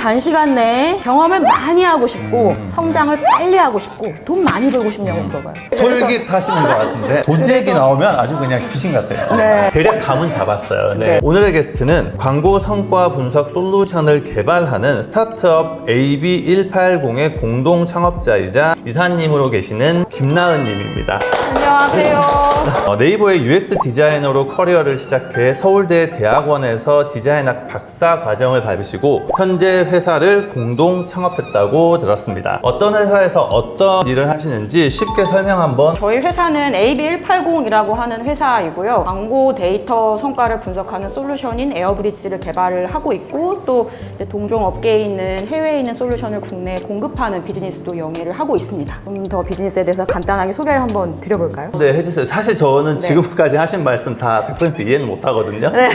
단시간 내에 경험을 많이 하고 싶고 성장을 빨리 하고 싶고 돈 많이 벌고 싶냐고 물어봐요. 솔깃하시는 것 같은데 돈 얘기 나오면 아주 그냥 귀신 같아요. 네. 대략 감은 잡았어요. 네. 네. 오늘의 게스트는 광고 성과 분석 솔루션을 개발하는 스타트업 AB180의 공동 창업자이자 이사님으로 계시는 김나은 님입니다. 안녕하세요. 네이버의 UX 디자이너로 커리어를 시작해 서울대 대학원에서 디자인학 박사 과정을 밟으시고 현재 회사를 공동 창업했다고 들었습니다. 어떤 회사에서 어떤 일을 하시는지 쉽게 설명 한번. 저희 회사는 AB180이라고 하는 회사이고요. 광고 데이터 성과를 분석하는 솔루션인 에어브릿지를 개발을 하고 있고 또 이제 동종 업계에 있는 해외에 있는 솔루션을 국내에 공급하는 비즈니스도 영위를 하고 있습니다. 좀 더 비즈니스에 대해서 간단하게 소개를 한번 드려볼까요? 네, 해주세요. 사실 저는 네. 지금까지 하신 말씀 다 100% 이해는 못 하거든요. 네.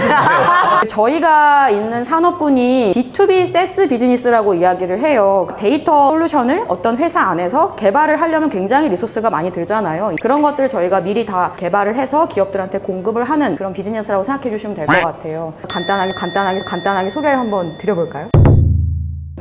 저희가 있는 산업군이 B2B SaaS 비즈니스라고 이야기를 해요. 데이터 솔루션을 어떤 회사 안에서 개발을 하려면 굉장히 리소스가 많이 들잖아요. 그런 것들을 저희가 미리 다 개발을 해서 기업들한테 공급을 하는 그런 비즈니스라고 생각해 주시면 될 것 같아요. 간단하게 소개를 한번 드려볼까요?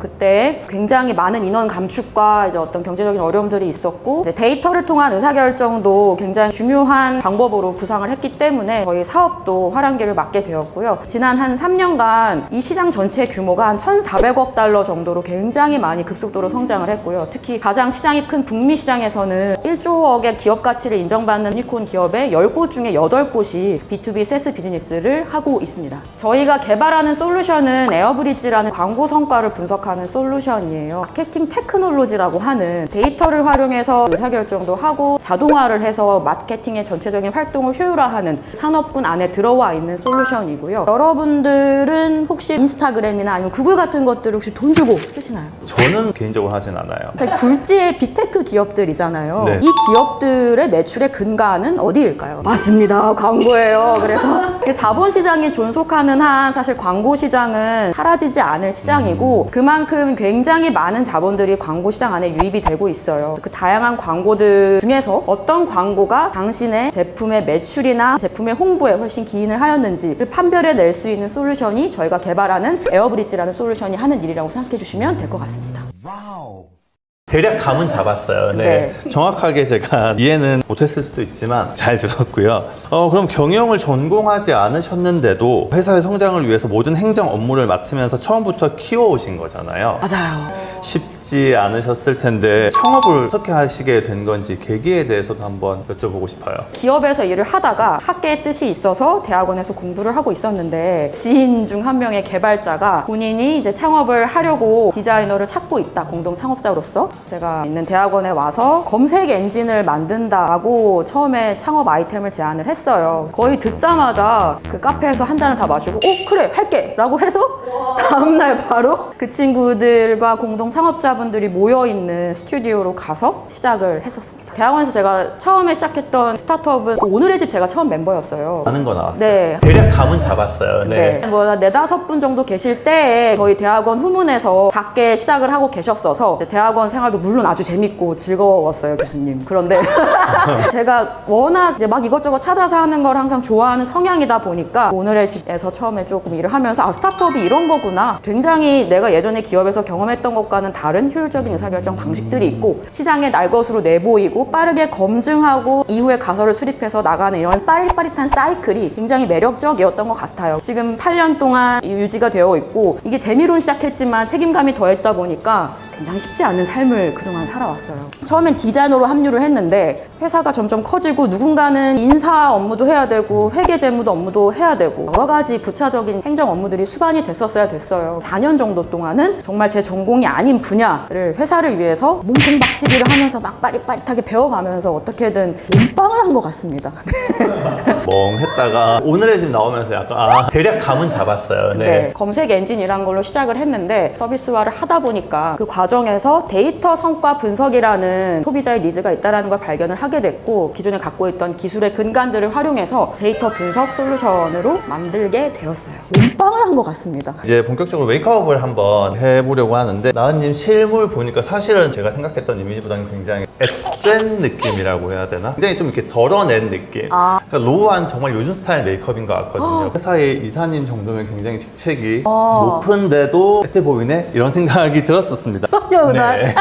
그때 굉장히 많은 인원 감축과 이제 어떤 경제적인 어려움들이 있었고 이제 데이터를 통한 의사결정도 굉장히 중요한 방법으로 구상을 했기 때문에 저희 사업도 화랑기를 맞게 되었고요. 지난 한 3년간 이 시장 전체 규모가 한 1,400억 달러 정도로 굉장히 많이 급속도로 성장을 했고요. 특히 가장 시장이 큰 북미 시장에서는 1조억의 기업 가치를 인정받는 유니콘 기업의 10곳 중에 8곳이 B2B SaaS 비즈니스를 하고 있습니다. 저희가 개발하는 솔루션은 에어브릿지라는 광고 성과를 분석하는 솔루션이에요. 마케팅 테크놀로지라고 하는 데이터를 활용해서 의사결정도 하고 자동화를 해서 마케팅의 전체적인 활동을 효율화하는 산업군 안에 들어와 있는 솔루션이고요. 여러분들은 혹시 인스타그램이나 아니면 구글 같은 것들을 혹시 돈 주고 쓰시나요? 저는 개인적으로 하진 않아요. 굴지의 빅테크 기업들이잖아요. 네. 이 기업들의 매출의 근간은 어디일까요? 맞습니다. 광고예요. 그래서 자본시장이 존속하는 한 사실 광고 시장은 사라지지 않을 시장이고 그만큼 굉장히 많은 자본들이 광고 시장 안에 유입이 되고 있어요. 그 다양한 광고들 중에서 어떤 광고가 당신의 제품의 매출이나 제품의 홍보에 훨씬 기인을 하였는지를 판별해낼 수 있는 솔루션이 저희가 개발하는 에어브릿지라는 솔루션이 하는 일이라고 생각해 주시면 될 것 같습니다. 대략 감은 잡았어요. 네. 정확하게 제가 이해는 못했을 수도 있지만 잘 들었고요. 그럼 경영을 전공하지 않으셨는데도 회사의 성장을 위해서 모든 행정 업무를 맡으면서 처음부터 키워오신 거잖아요. 맞아요. 쉽지 않으셨을 텐데 창업을 어떻게 하시게 된 건지 계기에 대해서도 한번 여쭤보고 싶어요. 기업에서 일을 하다가 학계의 뜻이 있어서 대학원에서 공부를 하고 있었는데 지인 중 한 명의 개발자가 본인이 이제 창업을 하려고 디자이너를 찾고 있다. 공동 창업자로서 제가 있는 대학원에 와서 검색 엔진을 만든다라고 처음에 창업 아이템을 제안을 했어요. 거의 듣자마자 그 카페에서 한 잔을 다 마시고 그래 할게 라고 해서 다음날 바로 그 친구들과 공동 창업자분들이 모여있는 스튜디오로 가서 시작을 했었습니다. 대학원에서 제가 처음에 시작했던 스타트업은 오늘의 집 제가 처음 멤버였어요. 아는 거 나왔어요. 네. 대략 감은 잡았어요. 네. 뭐 4-5분 정도 계실 때에 저희 대학원 후문에서 작게 시작을 하고 계셨어서 대학원 생활도 물론 아주 재밌고 즐거웠어요, 교수님. 그런데 제가 워낙 이제 막 이것저것 찾아서 하는 걸 항상 좋아하는 성향이다 보니까 오늘의 집에서 처음에 조금 일을 하면서 스타트업이 이런 거구나. 굉장히 내가 예전에 기업에서 경험했던 것과는 다른 효율적인 의사결정 방식들이 있고 시장에 날 것으로 내보이고 빠르게 검증하고 이후에 가설을 수립해서 나가는 이런 빠릿빠릿한 사이클이 굉장히 매력적이었던 것 같아요. 지금 8년 동안 유지가 되어 있고 이게 재미로 시작했지만 책임감이 더해지다 보니까 굉장히 쉽지 않은 삶을 그동안 살아왔어요. 처음엔 디자이너로 합류를 했는데 회사가 점점 커지고 누군가는 인사 업무도 해야 되고 회계 재무도 업무도 해야 되고 여러 가지 부차적인 행정 업무들이 수반이 됐었어야 됐어요. 4년 정도 동안은 정말 제 전공이 아닌 분야를 회사를 위해서 몸통박치기를 하면서 막 빠릿빠릿하게 배워가면서 어떻게든 몸빵을 한 것 같습니다. 멍했다가 오늘의 집 나오면서 약간 대략 감은 잡았어요. 네. 검색 엔진이란 걸로 시작을 했는데 서비스화를 하다 보니까 그 과정에서 데이터 성과 분석이라는 소비자의 니즈가 있다는 걸 발견을 하게 됐고 기존에 갖고 있던 기술의 근간들을 활용해서 데이터 분석 솔루션으로 만들게 되었어요. 몸빵을 한 것 같습니다. 이제 본격적으로 웨이크업을 한번 해보려고 하는데 나은님 실물 보니까 사실은 제가 생각했던 이미지보다는 굉장히 앳된 뺀 느낌이라고 해야 되나? 굉장히 좀 이렇게 덜어낸 느낌. 그러니까 로우한 정말 요즘 스타일 메이크업인 것 같거든요. 회사의 이사님 정도면 굉장히 직책이 높은데도 쎄 보이네? 이런 생각이 들었었습니다. 네.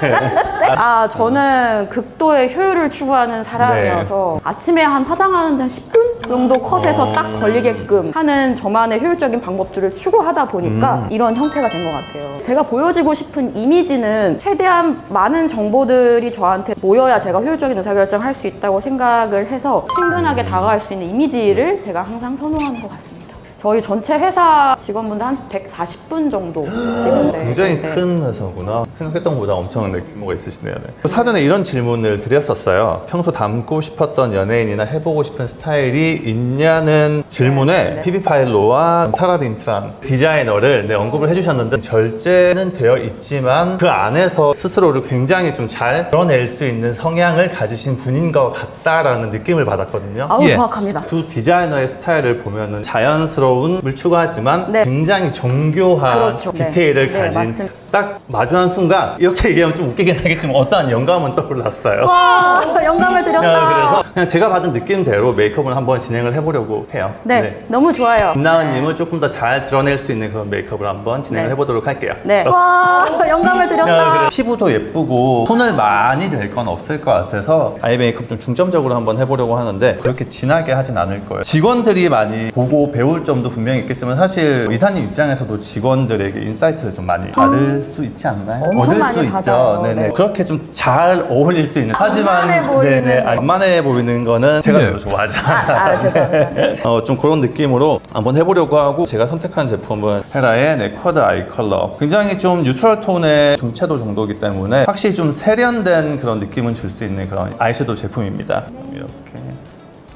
저는 극도의 효율을 추구하는 사람이어서 아침에 화장하는데 한 10분 정도 컷에서 딱 걸리게끔 하는 저만의 효율적인 방법들을 추구하다 보니까 이런 형태가 된 것 같아요. 제가 보여주고 싶은 이미지는 최대한 많은 정보들이 저한테 모여야 제가 효율적인 의사결정을 할 수 있다고 생각을 해서 친근하게 다가갈 수 있는 이미지를 제가 항상 선호하는 것 같습니다. 저희 전체 회사 직원분들 한 140분 정도 지금 굉장히 큰 회사구나. 생각했던 것보다 엄청 규모가 있으시네요. 사전에 이런 질문을 드렸었어요. 평소 닮고 싶었던 연예인이나 해보고 싶은 스타일이 있냐는 질문에 피비파일로와 사라린트란 디자이너를 언급을 해주셨는데 절제는 되어 있지만 그 안에서 스스로를 굉장히 좀 잘 드러낼 수 있는 성향을 가지신 분인 것 같다라는 느낌을 받았거든요. 정확합니다. 두 디자이너의 스타일을 보면은 자연스러운 물 추가하지만 굉장히 정교한 그렇죠. 디테일을 가진 맞습니다. 딱 마주한 순간 이렇게 얘기하면 좀 웃기긴 하겠지만 어떠한 영감은 떠올랐어요. 와, 영감을 드렸다. 그래서 그냥 제가 받은 느낌대로 메이크업을 한번 진행을 해보려고 해요. 네, 너무 좋아요. 김나은님을 조금 더 잘 드러낼 수 있는 그런 메이크업을 한번 진행을 해보도록 할게요. 네. 와, 영감을 드렸다. 피부도 예쁘고 손을 많이 댈 건 없을 것 같아서 아이 메이크업 좀 중점적으로 한번 해보려고 하는데 그렇게 진하게 하진 않을 거예요. 직원들이 많이 보고 배울 점도 분명히 있겠지만 사실 이사님 입장에서도 직원들에게 인사이트를 좀 많이 받을 수 있지 않나요? 엄청 얻을 많이 수 받아요. 있죠. 네네. 네. 그렇게 좀 잘 어울릴 수 있는 하지만 만만해 보이는. 만만해 보이는 거는 제가 별로 좋아하지 않아요. 죄송합니다. 좀 그런 느낌으로 한번 해보려고 하고 제가 선택한 제품은 헤라의 쿼드 아이 컬러. 굉장히 좀 뉴트럴 톤의 중채도 정도이기 때문에 확실히 좀 세련된 그런 느낌은 줄 수 있는 그런 아이섀도우 제품입니다. 이렇게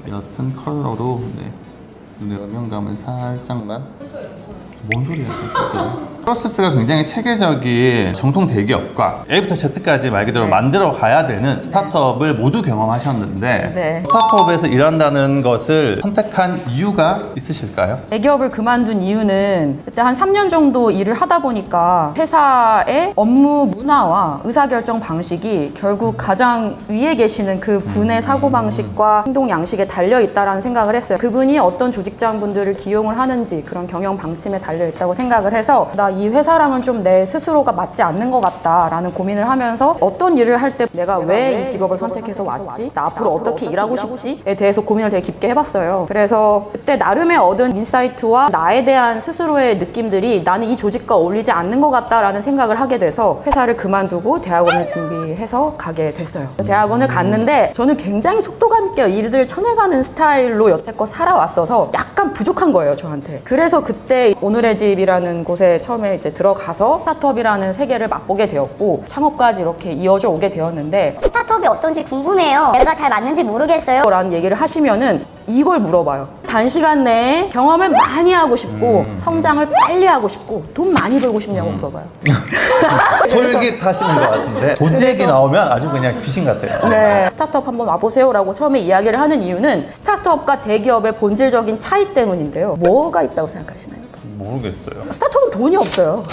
옅은 컬러로 눈의 음영감을 살짝만. 뭔 소리야 진짜. 프로세스가 굉장히 체계적인 정통 대기업과 A부터 Z까지 말 그대로 만들어 가야 되는 스타트업을 모두 경험하셨는데 스타트업에서 일한다는 것을 선택한 이유가 있으실까요? 대기업을 그만둔 이유는 그때 한 3년 정도 일을 하다 보니까 회사의 업무 문화와 의사결정 방식이 결국 가장 위에 계시는 그 분의 사고방식과 행동 양식에 달려있다라는 생각을 했어요. 그분이 어떤 조직장분들을 기용을 하는지 그런 경영 방침에 달려있다고 생각을 해서 나 이 회사랑은 좀 내 스스로가 맞지 않는 것 같다라는 고민을 하면서 어떤 일을 할 때 내가 왜 이 직업을 선택해서 왔지? 나 앞으로 어떻게 일하고 싶지?에 대해서 고민을 되게 깊게 해봤어요. 그래서 그때 나름의 얻은 인사이트와 나에 대한 스스로의 느낌들이 나는 이 조직과 어울리지 않는 것 같다라는 생각을 하게 돼서 회사를 그만두고 대학원을 준비해서 가게 됐어요. 대학원을 갔는데 저는 굉장히 속도감 있게 일들을 쳐내가는 스타일로 여태껏 살아왔어서 약간 부족한 거예요, 저한테. 그래서 그때 오늘의 집이라는 곳에 처음에 이제 들어가서 스타트업이라는 세계를 맛보게 되었고 창업까지 이렇게 이어져 오게 되었는데 스타트업이 어떤지 궁금해요. 내가 잘 맞는지 모르겠어요. 라는 얘기를 하시면은 이걸 물어봐요. 단시간 내에 경험을 많이 하고 싶고 성장을 빨리 하고 싶고 돈 많이 벌고 싶냐고 물어봐요. 솔깃하시는 것 같은데 돈 얘기 나오면 아주 그냥 귀신 같아요. 네. 스타트업 한번 와보세요 라고 처음에 이야기를 하는 이유는 스타트업과 대기업의 본질적인 차이 때문인데요. 뭐가 있다고 생각하시나요? 모르겠어요. 스타트업은 돈이 없어요.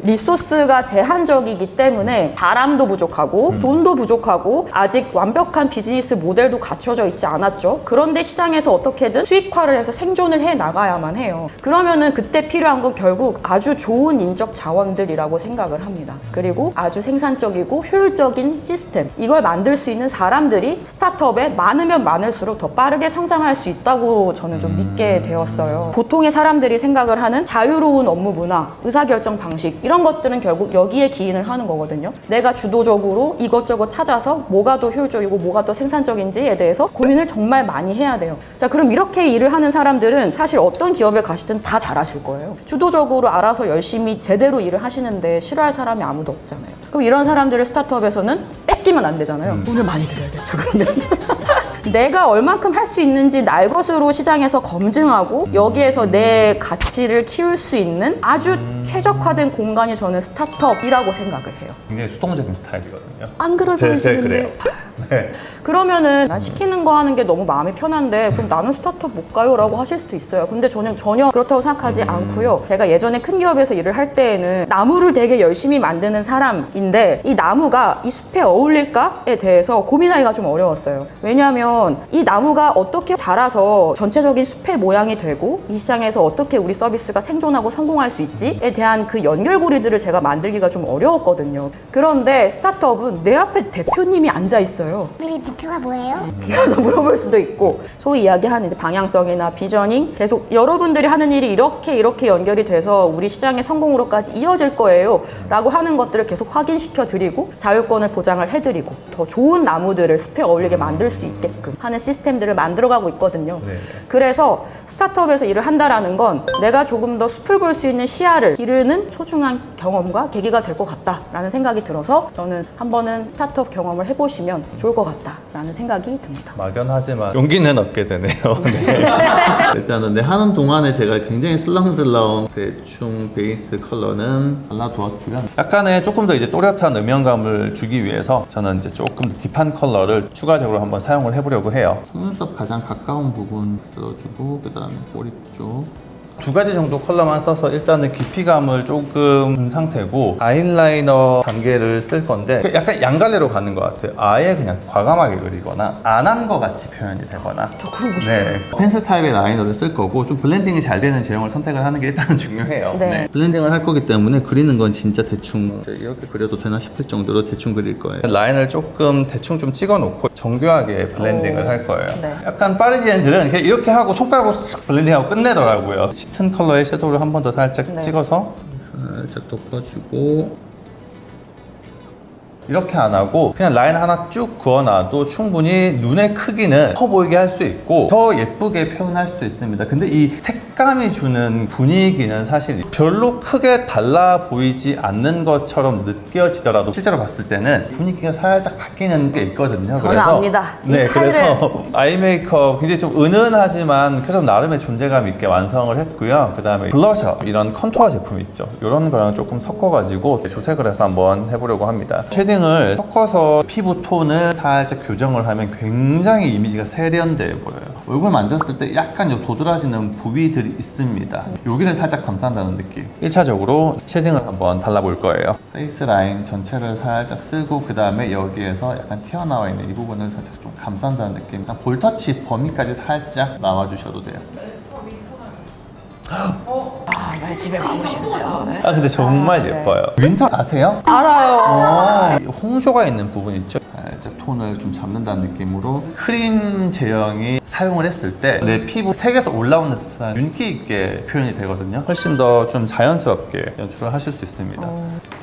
리소스가 제한적이기 때문에 사람도 부족하고 돈도 부족하고 아직 완벽한 비즈니스 모델도 갖춰져 있지 않았죠. 그런데 시장에서 어떻게든 수익화를 해서 생존을 해 나가야만 해요. 그러면은 그때 필요한 건 결국 아주 좋은 인적 자원들이라고 생각을 합니다. 그리고 아주 생산적이고 효율적인 시스템, 이걸 만들 수 있는 사람들이 스타트업에 많으면 많을수록 더 빠르게 성장할 수 있다고 저는 좀 믿게 되었어요. 보통의 사람들이 생각을 하는 자유로운 업무 문화, 의사결정 방식 이런 것들은 결국 여기에 기인을 하는 거거든요. 내가 주도적으로 이것저것 찾아서 뭐가 더 효율적이고 뭐가 더 생산적인지에 대해서 고민을 정말 많이 해야 돼요. 자, 그럼 이렇게 일을 하는 사람들은 사실 어떤 기업에 가시든 다 잘하실 거예요. 주도적으로 알아서 열심히 제대로 일을 하시는데 싫어할 사람이 아무도 없잖아요. 그럼 이런 사람들을 스타트업에서는 뺏기면 안 되잖아요. 돈을 많이 들여야겠죠, 그러면. 내가 얼만큼 할 수 있는지 날 것으로 시장에서 검증하고 여기에서 내 가치를 키울 수 있는 아주 최적화된 공간이 저는 스타트업이라고 생각을 해요. 굉장히 수동적인 스타일이거든요. 안 그러시는데 그래요. 네. 그러면은 나 시키는 거 하는 게 너무 마음이 편한데 그럼 나는 스타트업 못 가요? 라고 하실 수도 있어요. 근데 저는 전혀 그렇다고 생각하지 않고요. 제가 예전에 큰 기업에서 일을 할 때에는 나무를 되게 열심히 만드는 사람인데 이 나무가 이 숲에 어울릴까에 대해서 고민하기가 좀 어려웠어요. 왜냐하면 이 나무가 어떻게 자라서 전체적인 숲의 모양이 되고 이 시장에서 어떻게 우리 서비스가 생존하고 성공할 수 있지에 대한 그 연결고리들을 제가 만들기가 좀 어려웠거든요. 그런데 스타트업은 내 앞에 대표님이 앉아 있어요. 우리 대표가 뭐예요? 그래서 물어볼 수도 있고 소위 이야기하는 이제 방향성이나 비저닝 계속 여러분들이 하는 일이 이렇게 연결이 돼서 우리 시장의 성공으로까지 이어질 거예요 라고 하는 것들을 계속 확인시켜 드리고 자율권을 보장을 해드리고 더 좋은 나무들을 숲에 어울리게 만들 수 있게끔 하는 시스템들을 만들어가고 있거든요. 네. 그래서 스타트업에서 일을 한다라는 건 내가 조금 더 숲을 볼 수 있는 시야를 기르는 소중한 경험과 계기가 될 것 같다라는 생각이 들어서 저는 한 번은 스타트업 경험을 해보시면 좋을 것 같다라는 생각이 듭니다. 막연하지만 용기는 얻게 되네요. 네. 일단은 하는 동안에 제가 굉장히 슬렁슬렁 대충 베이스 컬러는 발라두었고요. 약간의 조금 더 이제 또렷한 음영감을 주기 위해서 저는 이제 조금 더 딥한 컬러를 추가적으로 한번 사용을 해보려고 해요. 속눈썹 가장 가까운 부분 쓸어주고 그 다음에 꼬리 쪽. 두 가지 정도 컬러만 써서 일단은 깊이감을 조금 준 상태고 아이라이너 단계를 쓸 건데 약간 양갈래로 가는 것 같아요. 아예 그냥 과감하게 그리거나 안 한 것 같이 표현이 되거나. 저 그런 거 싶어요. 네. 펜슬 타입의 라이너를 쓸 거고 좀 블렌딩이 잘 되는 제형을 선택을 하는 게 일단 중요해요. 네. 블렌딩을 할 거기 때문에 그리는 건 진짜 대충 이렇게 그려도 되나 싶을 정도로 대충 그릴 거예요. 라인을 조금 대충 좀 찍어 놓고 정교하게 블렌딩을 할 거예요. 네. 약간 파리지엔들은 그냥 이렇게 하고 손가락으로 쓱 블렌딩하고 끝내더라고요. 짙은 컬러의 섀도우를 한 번 더 살짝 네. 찍어서 살짝 덮어주고 이렇게 안 하고 그냥 라인 하나 쭉 그어놔도 충분히 눈의 크기는 커 보이게 할 수 있고 더 예쁘게 표현할 수도 있습니다. 근데 이 색감이 주는 분위기는 사실 별로 크게 달라 보이지 않는 것처럼 느껴지더라도 실제로 봤을 때는 분위기가 살짝 바뀌는 게 있거든요. 저는 압니다. 이 네, 스타일을. 그래서 아이 메이크업 굉장히 좀 은은하지만 그래도 나름의 존재감 있게 완성을 했고요. 그 다음에 블러셔 이런 컨투어 제품 있죠. 이런 거랑 조금 섞어가지고 조색을 해서 한번 해보려고 합니다. 쉐딩을 섞어서 피부 톤을 살짝 교정을 하면 굉장히 이미지가 세련돼 보여요. 얼굴 만졌을 때 약간 요 도드라지는 부위들이 있습니다. 여기를 살짝 감싼다는 느낌. 1차적으로 쉐딩을 한번 발라볼 거예요. 페이스 라인 전체를 살짝 쓰고 그 다음에 여기에서 약간 튀어나와 있는 이 부분을 살짝 좀 감싼다는 느낌. 그냥 볼터치 범위까지 살짝 나와주셔도 돼요. 왜 집에 가고 싶네요. 아 근데 정말 네. 예뻐요. 윈터 아세요? 알아요. 홍조가 있는 부분 있죠? 살짝 톤을 좀 잡는다는 느낌으로 크림 제형이 사용을 했을 때 내 피부 색에서 올라오는 듯한 윤기 있게 표현이 되거든요. 훨씬 더 좀 자연스럽게 연출을 하실 수 있습니다.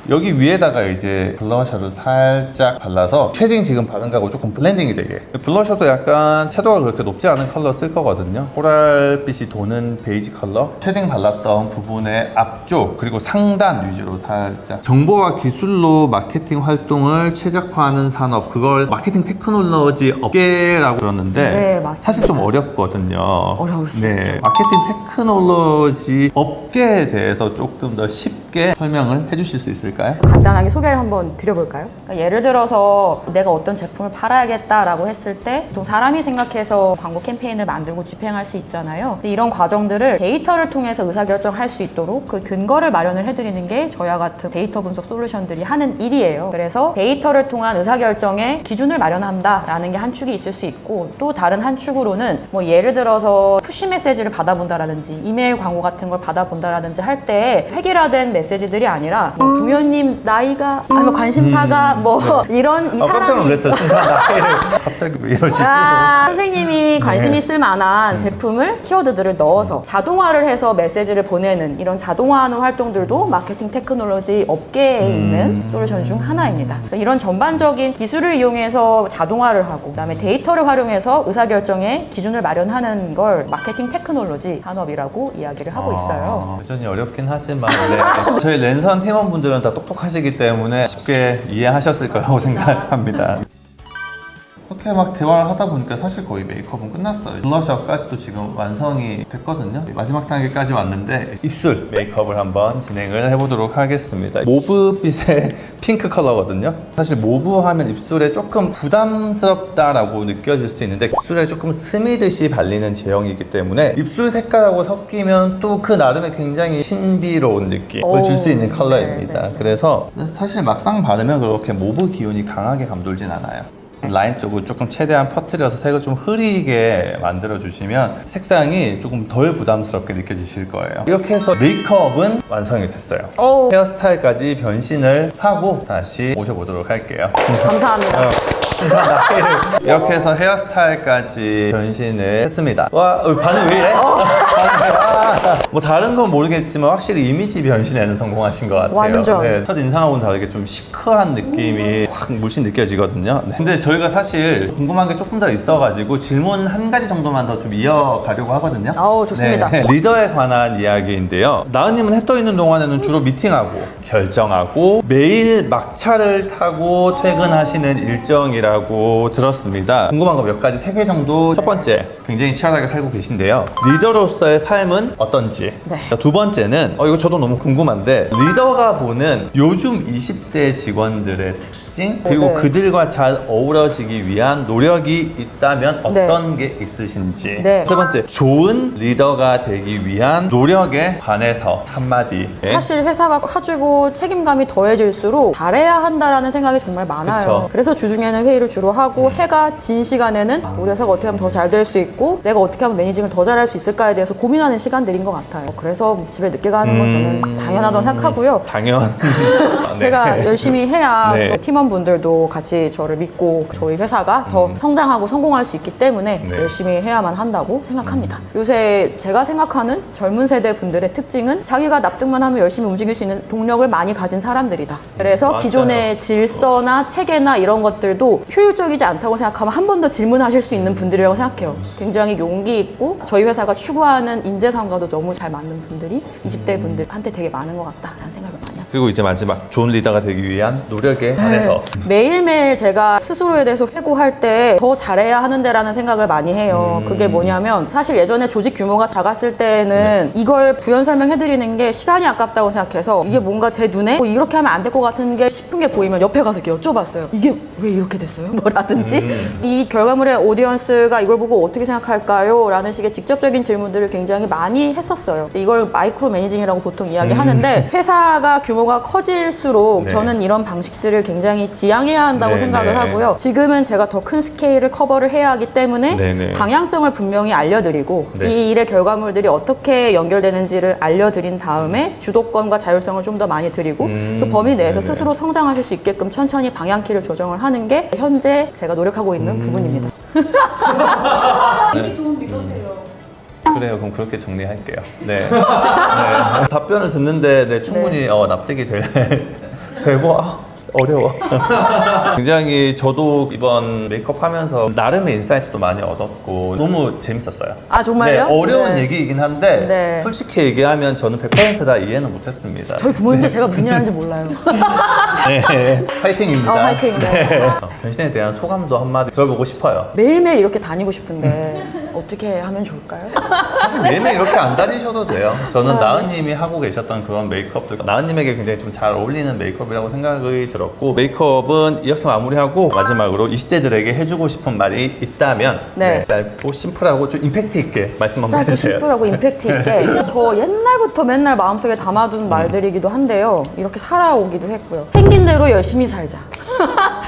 여기 위에다가 이제 블러셔를 살짝 발라서 쉐딩 지금 바른 거하고 조금 블렌딩이 되게. 블러셔도 약간 채도가 그렇게 높지 않은 컬러 쓸 거거든요. 코랄빛이 도는 베이지 컬러. 쉐딩 발랐던 부분의 앞쪽 그리고 상단 위주로 살짝 정보와 기술로 마케팅 활동을 최적화하는 산업, 그걸 마케팅 테크놀로지 업계라고 들었는데 네, 맞습니다. 사실 좀 어렵거든요. 어려울 수 네, 마케팅 테크놀로지 업계에 대해서 조금 더 쉽게 설명을 해주실 수 있을까요? 간단하게 소개를 한번 드려볼까요? 그러니까 예를 들어서 내가 어떤 제품을 팔아야겠다라고 했을 때 보통 사람이 생각해서 광고 캠페인을 만들고 집행할 수 있잖아요. 근데 이런 과정들을 데이터를 통해서 의사결정할 수 있도록 그 근거를 마련을 해드리는 게 저희와 같은 데이터 분석 솔루션들이 하는 일이에요. 그래서 데이터를 통한 의사결정의 기준을 마련한다라는 게 한 축이 있을 수 있고 또 다른 한 축으로는 뭐 예를 들어서 푸시 메시지를 받아본다라든지 이메일 광고 같은 걸 받아본다라든지 할 때 획일화된 메시지들이 아니라 뭐 부모님 나이가 아니면 관심사가 뭐 이런 이 깜짝 사람이 놀랐어요. 순간 나이를 갑자기 왜 이러시지? 선생님이 관심 네. 있을 만한 제품을 키워드들을 넣어서 자동화를 해서 메시지를 보내는 이런 자동화하는 활동들도 마케팅 테크놀로지 업계에 있는 솔루션 중 하나입니다. 그래서 이런 전반적인 기술을 이용해서 자동화를 하고 그다음에 데이터를 활용해서 의사결정의 기준을 마련하는 걸 마케팅 테크놀로지 산업이라고 이야기를 하고 있어요. 여전히 어렵긴 하지만 네. 저희 랜선 팀원분들은 다 똑똑하시기 때문에 쉽게 이해하셨을 거라고 생각합니다. 그렇게 막 대화를 하다 보니까 사실 거의 메이크업은 끝났어요. 블러셔까지도 지금 완성이 됐거든요. 마지막 단계까지 왔는데 입술 메이크업을 한번 진행을 해보도록 하겠습니다. 모브빛의 핑크 컬러거든요. 사실 모브 하면 입술에 조금 부담스럽다라고 느껴질 수 있는데 입술에 조금 스미듯이 발리는 제형이기 때문에 입술 색깔하고 섞이면 또 그 나름의 굉장히 신비로운 느낌을 줄 수 있는 컬러입니다. 그래서 사실 막상 바르면 그렇게 모브 기운이 강하게 감돌진 않아요. 라인 쪽을 조금 최대한 퍼뜨려서 색을 좀 흐리게 만들어 주시면 색상이 조금 덜 부담스럽게 느껴지실 거예요. 이렇게 해서 메이크업은 완성이 됐어요. 헤어스타일까지 변신을 하고 다시 모셔보도록 할게요. 감사합니다. 이렇게 해서 헤어스타일까지 변신을 했습니다. 와, 반응 왜 이래? 반응 왜? 뭐 다른 건 모르겠지만 확실히 이미지 변신에는 성공하신 것 같아요. 완전. 네, 첫 인상하고는 다르게 좀 시크한 느낌이 확 물씬 느껴지거든요. 네. 근데 저희가 사실 궁금한 게 조금 더 있어가지고 질문 한 가지 정도만 더 좀 이어가려고 하거든요. 좋습니다. 네, 리더에 관한 이야기인데요. 나은님은 해 떠 있는 동안에는 주로 미팅하고 결정하고 매일 막차를 타고 퇴근하시는 일정이라고 들었습니다. 궁금한 거 몇 가지 3개 정도. 첫 번째, 굉장히 치열하게 살고 계신데요. 리더로서의 삶은 어떤지. 네. 두 번째는 이거 저도 너무 궁금한데 리더가 보는 요즘 20대 직원들의 특징 그리고 네. 그들과 잘 어우러지기 위한 노력이 있다면 어떤 게 있으신지. 네. 세 번째, 좋은 리더가 되기 위한 노력에 관해서 한마디. 사실 회사가 커지고 책임감이 더해질수록 잘해야 한다라는 생각이 정말 많아요. 그쵸. 그래서 주중에는 회의를 주로 하고 해가 진 시간에는 우리 회사가 어떻게 하면 더 잘 될 수 있고 내가 어떻게 하면 매니징을 더 잘할 수 있을까에 대해서 고민하는 시간들인 것 같아요. 그래서 집에 늦게 가는 건 저는 당연하다고 생각하고요. 당연. 네. 제가 열심히 해야 네. 또 팀원분들도 같이 저를 믿고 저희 회사가 더 성장하고 성공할 수 있기 때문에 네. 열심히 해야만 한다고 생각합니다. 요새 제가 생각하는 젊은 세대 분들의 특징은 자기가 납득만 하면 열심히 움직일 수 있는 동력을 많이 가진 사람들이다. 그래서 맞아요. 기존의 질서나 체계나 이런 것들도 효율적이지 않다고 생각하면 한 번 더 질문하실 수 있는 분들이라고 생각해요. 굉장히 용기 있고 저희 회사가 추구하는 인재상과도 너무 잘 맞는 분들이 20대 분들한테 되게 많은 것 같다라는 생각을 많이 합니다. 그리고 이제 마지막, 좋은 리더가 되기 위한 노력에 관해서. 매일매일 제가 스스로에 대해서 회고할 때 더 잘해야 하는데라는 생각을 많이 해요. 그게 뭐냐면 사실 예전에 조직 규모가 작았을 때는 이걸 부연 설명해드리는 게 시간이 아깝다고 생각해서 이게 뭔가 제 눈에 이렇게 하면 안 될 것 같은 게 싶은 게 보이면 옆에 가서 이렇게 여쭤봤어요. 이게 왜 이렇게 됐어요? 뭐라든지 이 결과물의 오디언스가 이걸 보고 어떻게 생각할까요? 라는 식의 직접적인 질문들을 굉장히 많이 했었어요. 이걸 마이크로 매니징이라고 보통 이야기하는데 회사가 규모가 커질수록 네. 저는 이런 방식들을 굉장히 지양해야 한다고 네, 생각을 네. 하고요. 지금은 제가 더 큰 스케일을 커버를 해야 하기 때문에 네, 네. 방향성을 분명히 알려드리고 네. 이 일의 결과물들이 어떻게 연결되는지를 알려드린 다음에 주도권과 자율성을 좀 더 많이 드리고 그 범위 내에서 네네. 스스로 성장하실 수 있게끔 천천히 방향키를 조정을 하는 게 현재 제가 노력하고 있는 부분입니다. 그래요. 그럼 그렇게 정리할게요. 네. 네. 답변을 듣는데 네, 충분히 납득이 되고 어려워. 굉장히 저도 이번 메이크업 하면서 나름의 인사이트도 많이 얻었고 너무 재밌었어요. 아, 정말요? 네, 어려운 네. 얘기이긴 한데 네. 솔직히 얘기하면 저는 100%다 이해는 못했습니다. 저희 부모님도 제가 무슨 일 하는지 몰라요. 네. 화이팅입니다. 화이팅. 네. 변신에 대한 소감도 한마디 들어보고 싶어요. 매일매일 이렇게 다니고 싶은데 어떻게 하면 좋을까요? 사실 매일매일 이렇게 안 다니셔도 돼요. 저는 나은님이 하고 계셨던 그런 메이크업도 나은님에게 굉장히 좀 잘 어울리는 메이크업이라고 생각이 들었고 메이크업은 이렇게 마무리하고 마지막으로 20대들에게 해주고 싶은 말이 있다면 네. 짧고 심플하고 좀 임팩트 있게 말씀 한번 짧고 해주세요. 심플하고 임팩트 있게 저 옛날부터 맨날 마음속에 담아둔 말들이기도 한데요. 이렇게 살아오기도 했고요. 생긴 대로 열심히 살자.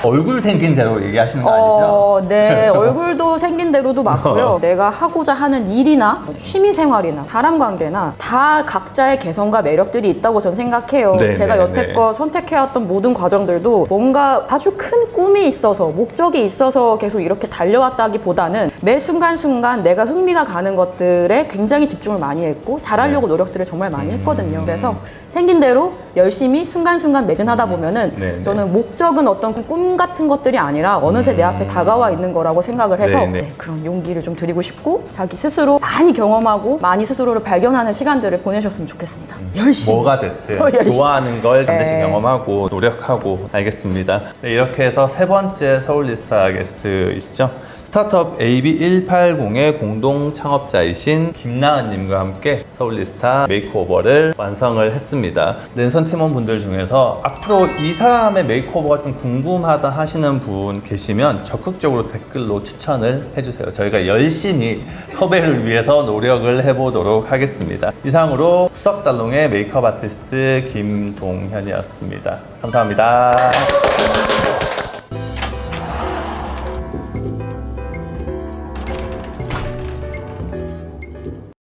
얼굴 생긴 대로 얘기하시는 거 아니죠? 네. 얼굴도 생긴 대로도 맞고요. 내가 하고자 하는 일이나 취미 생활이나 사람 관계나 다 각자의 개성과 매력들이 있다고 전 생각해요. 네, 제가 네, 여태껏 선택해왔던 모든 과정들도 뭔가 아주 큰 꿈이 있어서 목적이 있어서 계속 이렇게 달려왔다기보다는 매 순간순간 내가 흥미가 가는 것들에 굉장히 집중을 많이 했고 잘하려고 노력들을 정말 많이 했거든요. 그래서 생긴 대로 열심히 순간순간 매진하다 보면은 네, 저는 목적은 어떤 꿈 같은 것들이 아니라 어느새 내 앞에 다가와 있는 거라고 생각을 해서 네, 네. 네, 그런 용기를 좀 드리고 싶고 자기 스스로 많이 경험하고 많이 스스로를 발견하는 시간들을 보내셨으면 좋겠습니다. 열심히. 뭐가 됐든 열심히. 좋아하는 걸 반드시 네. 경험하고 노력하고. 알겠습니다. 네, 이렇게 해서 세 번째 서울리스타 게스트이시죠. 스타트업 AB180의 공동 창업자이신 김나은님과 함께 서울리스타 메이크오버를 완성을 했습니다. 랜선 팀원분들 중에서 앞으로 이 사람의 메이크오버가 좀 궁금하다 하시는 분 계시면 적극적으로 댓글로 추천을 해주세요. 저희가 열심히 섭외를 위해서 노력을 해보도록 하겠습니다. 이상으로 수석살롱의 메이크업 아티스트 김동현이었습니다. 감사합니다.